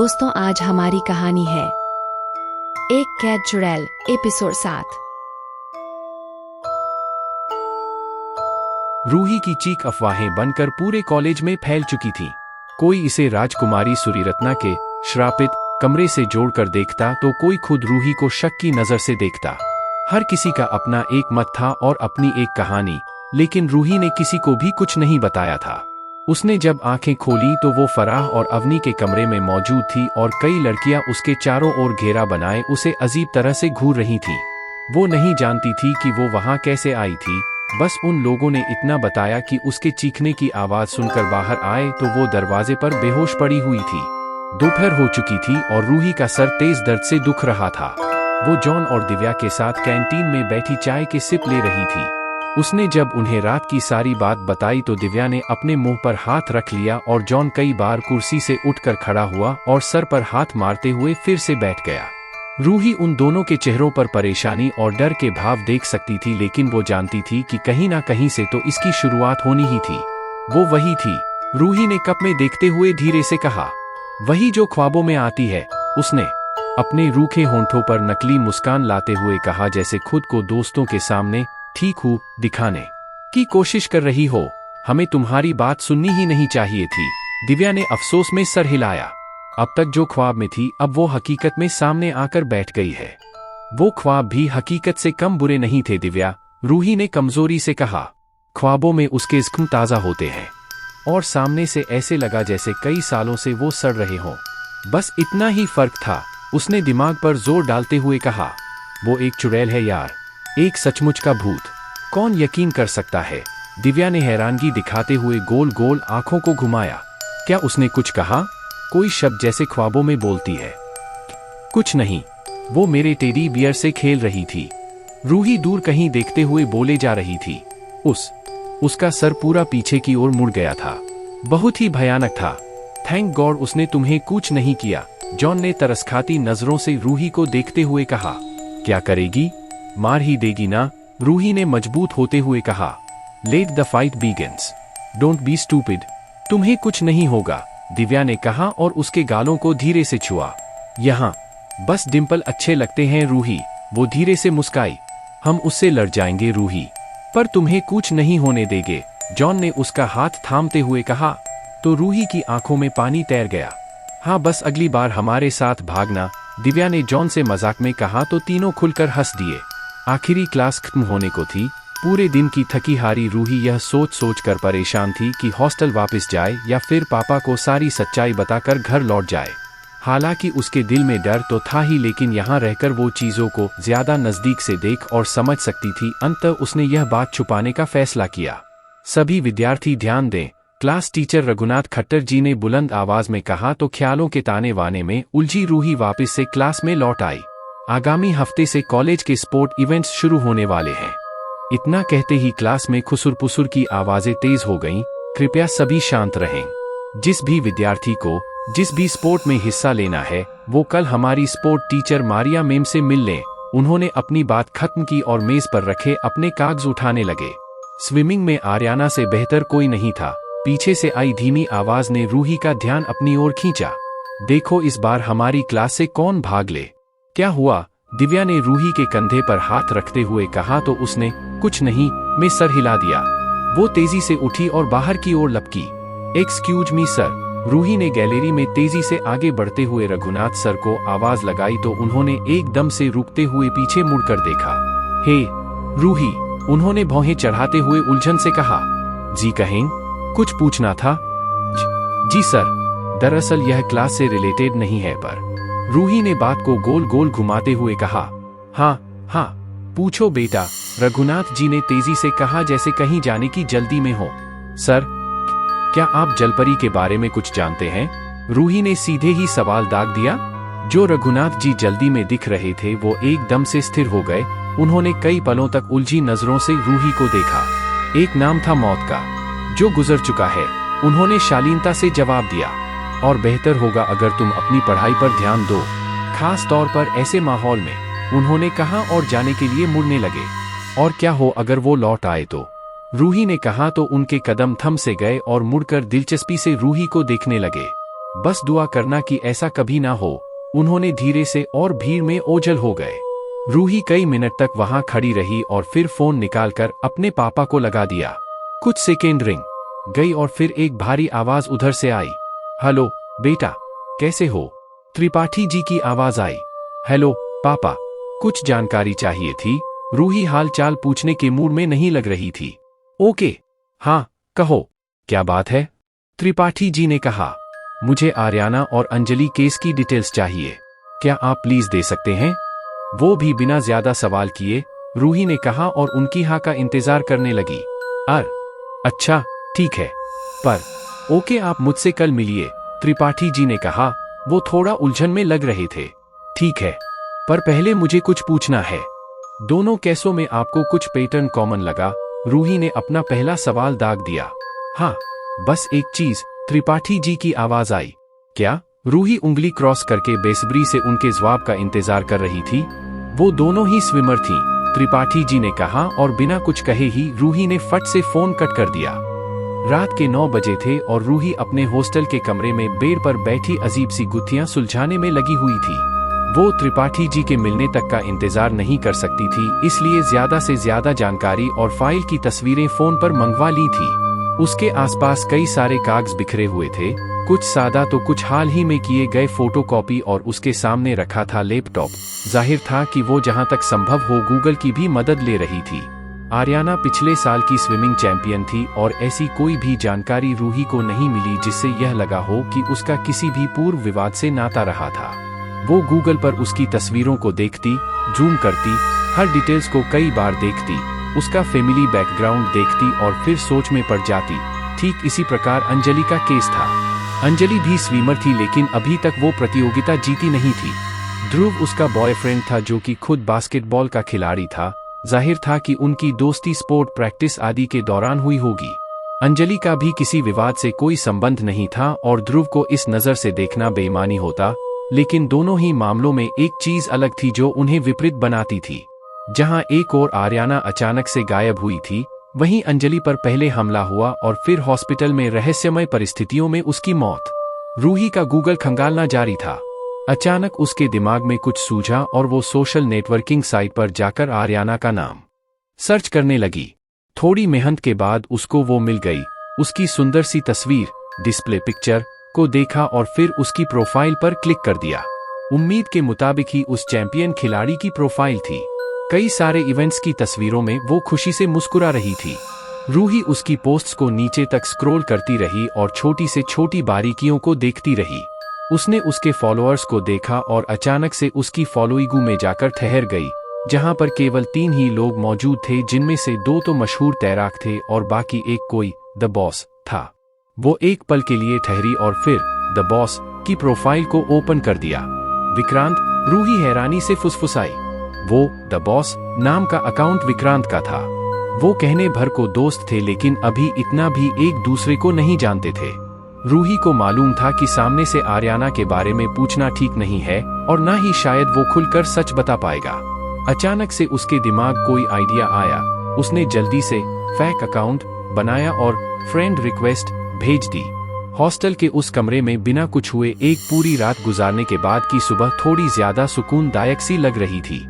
दोस्तों, आज हमारी कहानी है एक कैद चुड़ैल एपिसोड 7। रूही की चीख अफवाहें बनकर पूरे कॉलेज में फैल चुकी थी। कोई इसे राजकुमारी सूरीरत्ना के श्रापित कमरे से जोड़कर देखता तो कोई खुद रूही को शक की नजर से देखता। हर किसी का अपना एक मत था और अपनी एक कहानी, लेकिन रूही ने किसी को भी कुछ नहीं बताया था। उसने जब आंखें खोली तो वो फराह और अवनी के कमरे में मौजूद थी और कई लड़कियां उसके चारों ओर घेरा बनाए उसे अजीब तरह से घूर रही थीं। वो नहीं जानती थी कि वो वहां कैसे आई थी, बस उन लोगों ने इतना बताया कि उसके चीखने की आवाज सुनकर बाहर आए तो वो दरवाजे पर बेहोश पड़ी हुई थी। दोपहर हो चुकी थी और रूही का सर तेज दर्द से दुख रहा था। वो जॉन और दिव्या के साथ कैंटीन में बैठी चाय के सिप ले रही थी। उसने जब उन्हें रात की सारी बात बताई तो दिव्या ने अपने मुंह पर हाथ रख लिया और जॉन कई बार कुर्सी से उठकर खड़ा हुआ और सर पर हाथ मारते हुए फिर से बैठ गया। रूही उन दोनों के चेहरों पर परेशानी और डर के भाव देख सकती थी, लेकिन वो जानती थी कि कहीं ना कहीं से तो इसकी शुरुआत होनी ही थी। वो वही थी, रूही ने कप में देखते हुए धीरे से कहा। वही जो ख्वाबों में आती है, उसने अपने रूखे होंठों पर नकली मुस्कान लाते हुए कहा, जैसे खुद को दोस्तों के सामने ठीक हूँ दिखाने की कोशिश कर रही हो। हमें तुम्हारी बात सुननी ही नहीं चाहिए थी। दिव्या ने अफसोस में सर हिलाया। अब तक जो ख्वाब में थी अब वो हकीकत में सामने आकर बैठ गई है। वो ख्वाब भी हकीकत से कम बुरे नहीं थे दिव्या, रूही ने कमजोरी से कहा। ख्वाबों में उसके जख्म ताजा होते हैं और सामने से ऐसे लगा जैसे कई सालों से वो सड़ रहे हों। बस इतना ही फर्क था, उसने दिमाग पर जोर डालते हुए कहा। वो एक चुड़ैल है यार, एक सचमुच का भूत। कौन यकीन कर सकता है? दिव्या ने हैरानगी दिखाते हुए गोल गोल आंखों को घुमाया। क्या उसने कुछ कहा? कोई शब्द जैसे ख्वाबों में बोलती है। कुछ नहीं, वो मेरे टेडी बियर से खेल रही थी। रूही दूर कहीं देखते हुए बोले जा रही थी। उसका सर पूरा पीछे की ओर मुड़ गया था। बहुत ही भयानक था। थैंक गॉड उसने तुम्हें कुछ नहीं किया, जॉन ने तरसखाती नजरों से रूही को देखते हुए कहा। क्या करेगी? मार ही देगी ना? रूही ने मजबूत होते हुए कहा। Let the fight begins, don't be stupid. तुम्हें कुछ नहीं होगा, दिव्या ने कहा और उसके गालों को धीरे से छुआ। यहाँ बस डिंपल अच्छे लगते हैं रूही, वो धीरे से मुस्काई। हम उससे लड़ जाएंगे रूही, पर तुम्हें कुछ नहीं होने देंगे, जॉन ने उसका हाथ थामते हुए कहा। तो रूही की आंखों में पानी तैर गया। हाँ, बस अगली बार हमारे साथ भागना, दिव्या ने जॉन से मजाक में कहा तो तीनों खुलकर हंस दिए। आखिरी क्लास खत्म होने को थी। पूरे दिन की थकी हारी रूही यह सोच सोच कर परेशान थी कि हॉस्टल वापस जाए या फिर पापा को सारी सच्चाई बताकर घर लौट जाए। हालांकि उसके दिल में डर तो था ही, लेकिन यहाँ रहकर वो चीजों को ज्यादा नजदीक से देख और समझ सकती थी। अंततः उसने यह बात छुपाने का फैसला किया। सभी विद्यार्थी ध्यान दें, क्लास टीचर रघुनाथ खट्टर जी ने बुलंद आवाज में कहा तो ख्यालों के ताने वाने में उलझी रूही वापस से क्लास में लौट आई। आगामी हफ्ते से कॉलेज के स्पोर्ट इवेंट्स शुरू होने वाले हैं। इतना कहते ही क्लास में खुसुर-पुसुर की आवाजें तेज हो गईं। कृपया सभी शांत रहें। जिस भी विद्यार्थी को जिस भी स्पोर्ट में हिस्सा लेना है वो कल हमारी स्पोर्ट टीचर मारिया मैम से मिल लें। उन्होंने अपनी बात खत्म की और मेज पर रखे अपने कागज उठाने लगे। स्विमिंग में आर्याना से बेहतर कोई नहीं था। पीछे से आई धीमी आवाज ने रूही का ध्यान अपनी ओर खींचा। देखो इस बार हमारी क्लास से कौन भाग ले। क्या हुआ? दिव्या ने रूही के कंधे पर हाथ रखते हुए कहा तो उसने कुछ नहीं में सर हिला दिया। वो तेजी से उठी और बाहर की ओर लपकी। एक्सक्यूज मी सर, रूही ने गैलरी में तेजी से आगे बढ़ते हुए रघुनाथ सर को आवाज लगाई तो उन्होंने एकदम से रुकते हुए पीछे मुड़कर देखा। हे रूही, उन्होंने भौहें चढ़ाते हुए उलझन से कहा। जी कहें, कुछ पूछना था? जी सर, दरअसल यह क्लास से रिलेटेड नहीं है, पर रूही ने बात को गोल गोल घुमाते हुए कहा। हाँ, पूछो बेटा, रघुनाथ जी ने तेजी से कहा जैसे कहीं जाने की जल्दी में हो। सर, क्या आप जलपरी के बारे में कुछ जानते हैं? रूही ने सीधे ही सवाल दाग दिया। जो रघुनाथ जी जल्दी में दिख रहे थे वो एकदम से स्थिर हो गए। उन्होंने कई पलों तक उलझी नजरों से रूही को देखा। एक नाम था मौत का, जो गुजर चुका है, उन्होंने शालीनता से जवाब दिया। और बेहतर होगा अगर तुम अपनी पढ़ाई पर ध्यान दो, खास तौर पर ऐसे माहौल में, उन्होंने कहा और जाने के लिए मुड़ने लगे। और क्या हो अगर वो लौट आए तो? रूही ने कहा तो उनके कदम थम से गए और मुड़कर दिलचस्पी से रूही को देखने लगे। बस दुआ करना कि ऐसा कभी ना हो। उन्होंने धीरे से और भीड़ में ओझल हो गए। रूही कई मिनट तक वहां खड़ी रही और फिर फोन निकालकर अपने पापा को लगा दिया। कुछ सेकेंड रिंग गई और फिर एक भारी आवाज उधर से आई। हेलो बेटा, कैसे हो? त्रिपाठी जी की आवाज आई। हेलो पापा, कुछ जानकारी चाहिए थी। रूही हाल चाल पूछने के मूड में नहीं लग रही थी। ओके, हाँ कहो, क्या बात है? त्रिपाठी जी ने कहा। मुझे आर्याना और अंजलि केस की डिटेल्स चाहिए। क्या आप प्लीज दे सकते हैं? वो भी बिना ज्यादा सवाल किए रूही ने कहा और उनकी हाँ का इंतजार करने लगी। अच्छा ठीक है, पर ओके आप मुझसे कल मिलिए, त्रिपाठी जी ने कहा। वो थोड़ा उलझन में लग रहे थे। ठीक है, पर पहले मुझे कुछ पूछना है। दोनों केसों में आपको कुछ पैटर्न कॉमन लगा? रूही ने अपना पहला सवाल दाग दिया। हाँ, बस एक चीज, त्रिपाठी जी की आवाज आई। क्या? रूही उंगली क्रॉस करके बेसब्री से उनके जवाब का इंतजार कर रही थी। वो दोनों ही स्विमर थीं, त्रिपाठी जी ने कहा और बिना कुछ कहे ही रूही ने फट से फोन कट कर दिया। रात के 9 बजे थे और रूही अपने हॉस्टल के कमरे में बेड पर बैठी अजीब सी गुत्थियां सुलझाने में लगी हुई थी। वो त्रिपाठी जी के मिलने तक का इंतजार नहीं कर सकती थी, इसलिए ज्यादा से ज्यादा जानकारी और फाइल की तस्वीरें फोन पर मंगवा ली थी। उसके आसपास कई सारे कागज बिखरे हुए थे, कुछ सादा तो कुछ हाल ही में किए गए फोटोकॉपी, और उसके सामने रखा था लैपटॉप। जाहिर था कि वो जहां तक संभव हो गूगल की भी मदद ले रही थी। आर्याना पिछले साल की स्विमिंग चैंपियन थी और ऐसी कोई भी जानकारी रूही को नहीं मिली जिससे यह लगा हो कि उसका किसी भी पूर्व विवाद से नाता रहा था। वो गूगल पर उसकी तस्वीरों को देखती, जूम करती, हर डिटेल्स को कई बार देखती, उसका फैमिली बैकग्राउंड देखती और फिर सोच में पड़ जाती। ठीक इसी प्रकार अंजलि का केस था। अंजलि भी स्विमर थी, लेकिन अभी तक वो प्रतियोगिता जीती नहीं थी। ध्रुव उसका बॉयफ्रेंड था जो कि खुद बास्केटबॉल का खिलाड़ी था। जाहिर था कि उनकी दोस्ती स्पोर्ट प्रैक्टिस आदि के दौरान हुई होगी। अंजलि का भी किसी विवाद से कोई संबंध नहीं था और ध्रुव को इस नज़र से देखना बेईमानी होता, लेकिन दोनों ही मामलों में एक चीज अलग थी जो उन्हें विपरीत बनाती थी। जहां एक और आर्याना अचानक से गायब हुई थी, वहीं अंजलि पर पहले हमला हुआ और फिर हॉस्पिटल में रहस्यमय परिस्थितियों में उसकी मौत। रूही का गूगल खंगालना जारी था। अचानक उसके दिमाग में कुछ सूझा और वो सोशल नेटवर्किंग साइट पर जाकर आर्याना का नाम सर्च करने लगी। थोड़ी मेहनत के बाद उसको वो मिल गई। उसकी सुंदर सी तस्वीर, डिस्प्ले पिक्चर को देखा और फिर उसकी प्रोफाइल पर क्लिक कर दिया। उम्मीद के मुताबिक ही उस चैंपियन खिलाड़ी की प्रोफाइल थी। कई सारे इवेंट्स की तस्वीरों में वो खुशी से मुस्कुरा रही थी। रूही उसकी पोस्ट्स को नीचे तक स्क्रॉल करती रही और छोटी से छोटी बारीकियों को देखती रही। उसने उसके फॉलोअर्स को देखा और अचानक से उसकी फॉलोइंग में जाकर ठहर गई, जहां पर केवल 3 ही लोग मौजूद थे, जिनमें से 2 तो मशहूर तैराक थे और बाकी एक कोई द बॉस था। वो एक पल के लिए ठहरी और फिर द बॉस की प्रोफाइल को ओपन कर दिया। विक्रांत, रूही हैरानी से फुसफुसाई। वो द बॉस नाम का अकाउंट विक्रांत का था। वो कहने भर को दोस्त थे, लेकिन अभी इतना भी एक दूसरे को नहीं जानते थे। रूही को मालूम था कि सामने से आर्याना के बारे में पूछना ठीक नहीं है और ना ही शायद वो खुलकर सच बता पाएगा। अचानक से उसके दिमाग कोई आइडिया आया। उसने जल्दी से फेक अकाउंट बनाया और फ्रेंड रिक्वेस्ट भेज दी। हॉस्टल के उस कमरे में बिना कुछ हुए एक पूरी रात गुजारने के बाद की सुबह थोड़ी ज्यादा सुकूनदायक सी लग रही थी।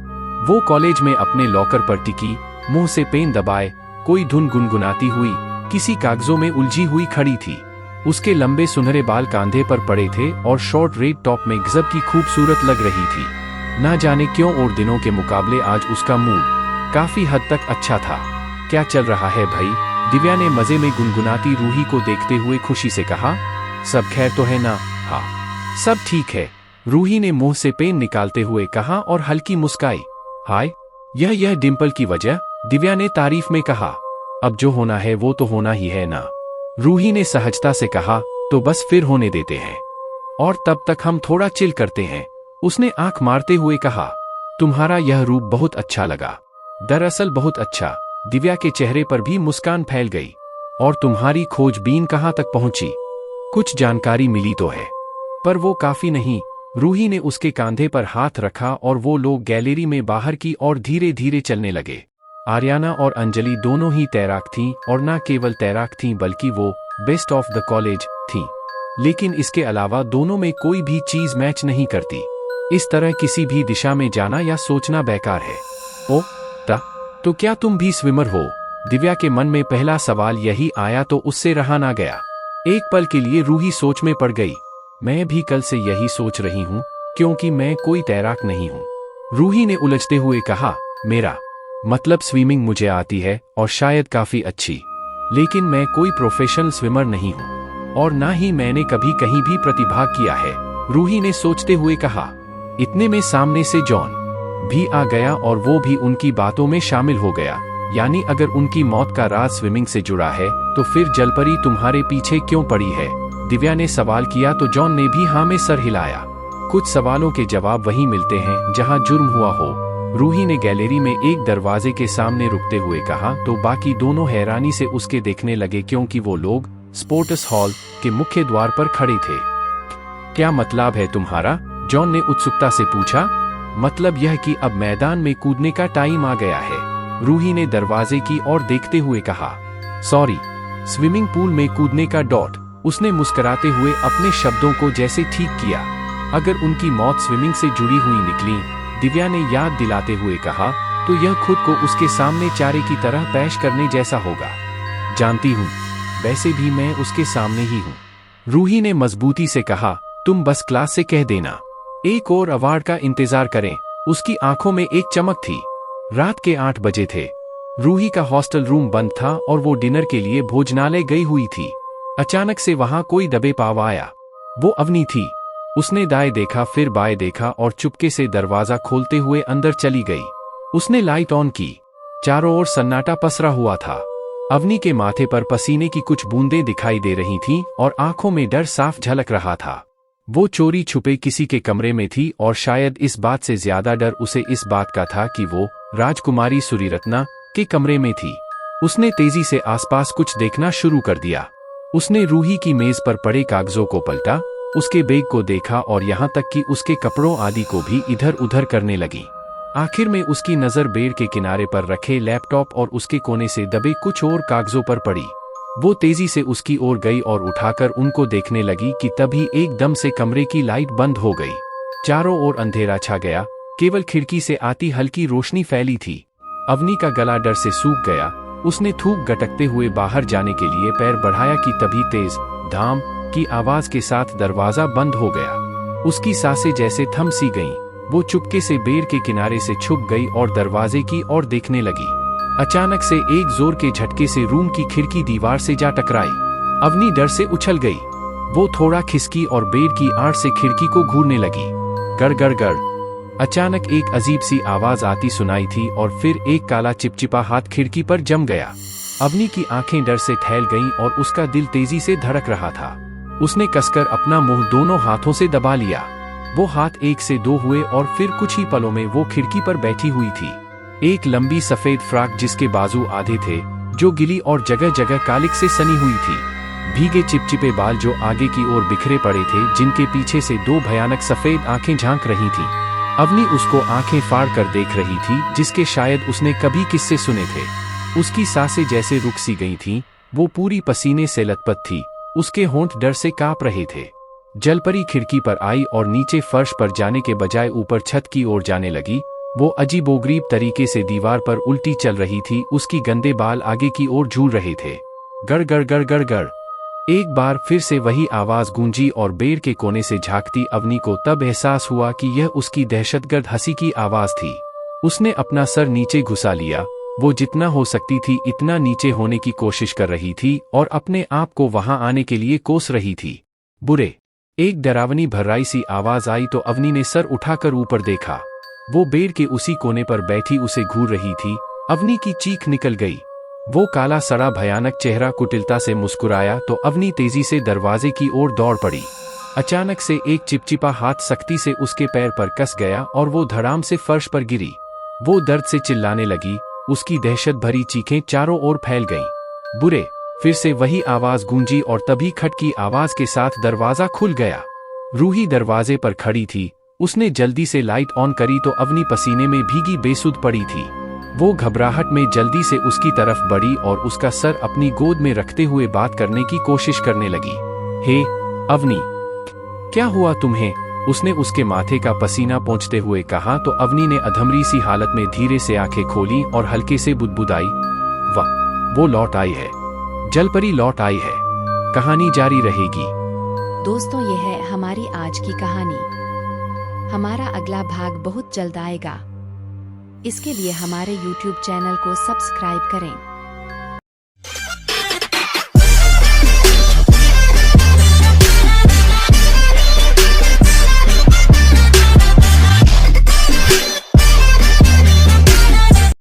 वो कॉलेज में अपने लॉकर पर टिकी, मुंह से पेन दबाए, कोई धुन गुनगुनाती हुई किसी कागजों में उलझी हुई खड़ी थी। उसके लंबे सुनहरे बाल कंधे पर पड़े थे और शॉर्ट रेड टॉप में गजब की खूबसूरत लग रही थी। ना जाने क्यों और दिनों के मुकाबले आज उसका मूड काफी हद तक अच्छा था। क्या चल रहा है भाई? दिव्या ने मजे में गुनगुनाती रूही को देखते हुए खुशी से कहा। सब खैर तो है ना? हाँ, सब ठीक है, रूही ने मुंह से पेन निकालते हुए कहा और हल्की मुस्काई। हाय, यह डिंपल की वजह, दिव्या ने तारीफ में कहा। अब जो होना है वो तो होना ही है ना, रूही ने सहजता से कहा। तो बस फिर होने देते हैं और तब तक हम थोड़ा चिल करते हैं, उसने आंख मारते हुए कहा। तुम्हारा यह रूप बहुत अच्छा लगा। दरअसल बहुत अच्छा, दिव्या के चेहरे पर भी मुस्कान फैल गई। और तुम्हारी खोजबीन कहाँ तक पहुंची? कुछ जानकारी मिली तो है, पर वो काफी नहीं। रूही ने उसके कंधे पर हाथ रखा और वो लोग गैलरी में बाहर की ओर धीरे धीरे चलने लगे। आर्याना और अंजलि दोनों ही तैराक थीं और न केवल तैराक थीं बल्कि वो बेस्ट ऑफ द कॉलेज थीं। लेकिन इसके अलावा दोनों में कोई भी चीज मैच नहीं करती। इस तरह किसी भी दिशा में जाना या सोचना बेकार है। ओ तो क्या तुम भी स्विमर हो? दिव्या के मन में पहला सवाल यही आया तो उससे रहा ना गया। एक पल के लिए रूही सोच में पड़ गई। मैं भी कल से यही सोच रही हूँ, क्योंकि मैं कोई तैराक नहीं हूँ। रूही ने उलझते हुए कहा, मेरा मतलब स्विमिंग मुझे आती है और शायद काफी अच्छी, लेकिन मैं कोई प्रोफेशनल स्विमर नहीं हूँ और ना ही मैंने कभी कहीं भी प्रतिभाग किया है, रूही ने सोचते हुए कहा। इतने में सामने से जॉन भी आ गया और वो भी उनकी बातों में शामिल हो गया। यानी अगर उनकी मौत का राज स्विमिंग से जुड़ा है तो फिर जलपरी तुम्हारे पीछे क्यों पड़ी है? दिव्या ने सवाल किया तो जॉन ने भी हाँ में सर हिलाया। कुछ सवालों के जवाब वहीं मिलते हैं जहां जुर्म हुआ हो, रूही ने गैलरी में एक दरवाजे के सामने रुकते हुए कहा। तो बाकी दोनों हैरानी से उसके देखने लगे, क्योंकि वो लोग स्पोर्ट्स हॉल के मुख्य द्वार पर खड़े थे। क्या मतलब है तुम्हारा? जॉन ने उत्सुकता से पूछा। मतलब यह कि अब मैदान में कूदने का टाइम आ गया है, रूही ने दरवाजे की ओर देखते हुए कहा। सॉरी, स्विमिंग पूल में कूदने का डॉट, उसने मुस्कुराते हुए अपने शब्दों को जैसे ठीक किया। अगर उनकी मौत स्विमिंग से जुड़ी हुई निकली, दिव्या ने याद दिलाते हुए कहा, तो यह खुद को उसके सामने चारे की तरह पेश करने जैसा होगा। जानती हूँ, वैसे भी मैं उसके सामने ही हूँ, रूही ने मजबूती से कहा। तुम बस क्लास से कह देना, एक और अवार्ड का इंतजार करें। उसकी आंखों में एक चमक थी। रात के 8 बजे थे। रूही का हॉस्टल रूम बंद था और वो डिनर के लिए भोजनालय गई हुई थी। अचानक से वहां कोई दबे पाव आया। वो अवनी थी। उसने दाएं देखा, फिर बाएं देखा और चुपके से दरवाजा खोलते हुए अंदर चली गई। उसने लाइट ऑन की। चारों ओर सन्नाटा पसरा हुआ था। अवनी के माथे पर पसीने की कुछ बूंदें दिखाई दे रही थीं और आंखों में डर साफ झलक रहा था। वो चोरी छुपे किसी के कमरे में थी और शायद इस बात से ज्यादा डर उसे इस बात का था कि वो राजकुमारी सूरीरत्ना के कमरे में थी। उसने तेजी से आसपास कुछ देखना शुरू कर दिया। उसने रूही की मेज पर पड़े कागजों को पलटा, उसके बैग को देखा और यहाँ तक कि उसके कपड़ों आदि को भी इधर उधर करने लगी। आखिर में उसकी नजर बेड के किनारे पर रखे लैपटॉप और उसके कोने से दबे कुछ और कागजों पर पड़ी। वो तेजी से उसकी ओर गई और उठाकर उनको देखने लगी कि तभी एकदम से कमरे की लाइट बंद हो गई। चारों ओर अंधेरा छा गया, केवल खिड़की से आती हल्की रोशनी फैली थी। अवनी का गला डर से सूख गया। उसने थूक गटकते हुए बाहर जाने के लिए पैर बढ़ाया कि तभी तेज धाम की आवाज के साथ दरवाजा बंद हो गया। उसकी सांसें जैसे थम सी गईं। वो चुपके से बेड के किनारे से छुप गई और दरवाजे की ओर देखने लगी। अचानक से एक जोर के झटके से रूम की खिड़की दीवार से जा टकराई। अवनी डर से उछल गई। वो थोड़ा खिसकी और बेड की आड़ से खिड़की को घूरने लगी। गड़ गड़ गड़। अचानक एक अजीब सी आवाज आती सुनाई थी और फिर एक काला चिपचिपा हाथ खिड़की पर जम गया। अवनी की आंखें डर से फैल गईं और उसका दिल तेजी से धड़क रहा था। उसने कसकर अपना मुंह दोनों हाथों से दबा लिया। वो हाथ 1 से 2 हुए और फिर कुछ ही पलों में वो खिड़की पर बैठी हुई थी। एक लंबी सफेद फ्रॉक जिसके बाजू आधे थे, जो गिली और जगह जगह कालिक से सनी हुई थी। भीगे चिपचिपे बाल जो आगे की ओर बिखरे पड़े थे, जिनके पीछे से 2 भयानक सफेद आंखें झांक रही थीं। अवनी उसको आंखें फाड़ कर देख रही थी, जिसके शायद उसने कभी किस्से सुने थे। उसकी सांसें जैसे रुक सी गई थीं। वो पूरी पसीने से लथपथ थी। उसके होंठ डर से कांप रहे थे। जलपरी खिड़की पर आई और नीचे फर्श पर जाने के बजाय ऊपर छत की ओर जाने लगी। वो अजीबोगरीब तरीके से दीवार पर उल्टी चल रही थी। उसकी गंदे बाल आगे की ओर झूल रहे थे। गड़ गड़ गड़ गड़ गड़। एक बार फिर से वही आवाज गूंजी और बेड के कोने से झांकती अवनी को तब एहसास हुआ कि यह उसकी दहशतगर्द हंसी की आवाज थी। उसने अपना सर नीचे घुसा लिया। वो जितना हो सकती थी इतना नीचे होने की कोशिश कर रही थी और अपने आप को वहां आने के लिए कोस रही थी। बुरे। एक डरावनी भर्राई सी आवाज आई तो अवनी ने सर उठाकर ऊपर देखा। वो बेड के उसी कोने पर बैठी उसे घूर रही थी। अवनी की चीख निकल गई। वो काला सड़ा भयानक चेहरा कुटिलता से मुस्कुराया तो अवनी तेजी से दरवाजे की ओर दौड़ पड़ी। अचानक से एक चिपचिपा हाथ सख्ती से उसके पैर पर कस गया और वो धड़ाम से फर्श पर गिरी। वो दर्द से चिल्लाने लगी। उसकी दहशत भरी चीखें चारों ओर फैल गईं। बुरे। फिर से वही आवाज गूंजी और तभी खट की आवाज के साथ दरवाजा खुल गया। रूही दरवाजे पर खड़ी थी। उसने जल्दी से लाइट ऑन करी तो अवनी पसीने में भीगी बेसुध पड़ी थी। वो घबराहट में जल्दी से उसकी तरफ बढ़ी और उसका सर अपनी गोद में रखते हुए बात करने की कोशिश करने लगी। हे अवनी, क्या हुआ तुम्हें? उसने उसके माथे का पसीना पोंछते हुए कहा तो अवनी ने अधमरी सी हालत में धीरे से आंखें खोली और हल्के से बुदबुदाई, वाह, वो लौट आई है, जलपरी लौट आई है। कहानी जारी रहेगी। दोस्तों, ये है हमारी आज की कहानी। हमारा अगला भाग बहुत जल्द आएगा। इसके लिए हमारे YouTube चैनल को सब्सक्राइब करें।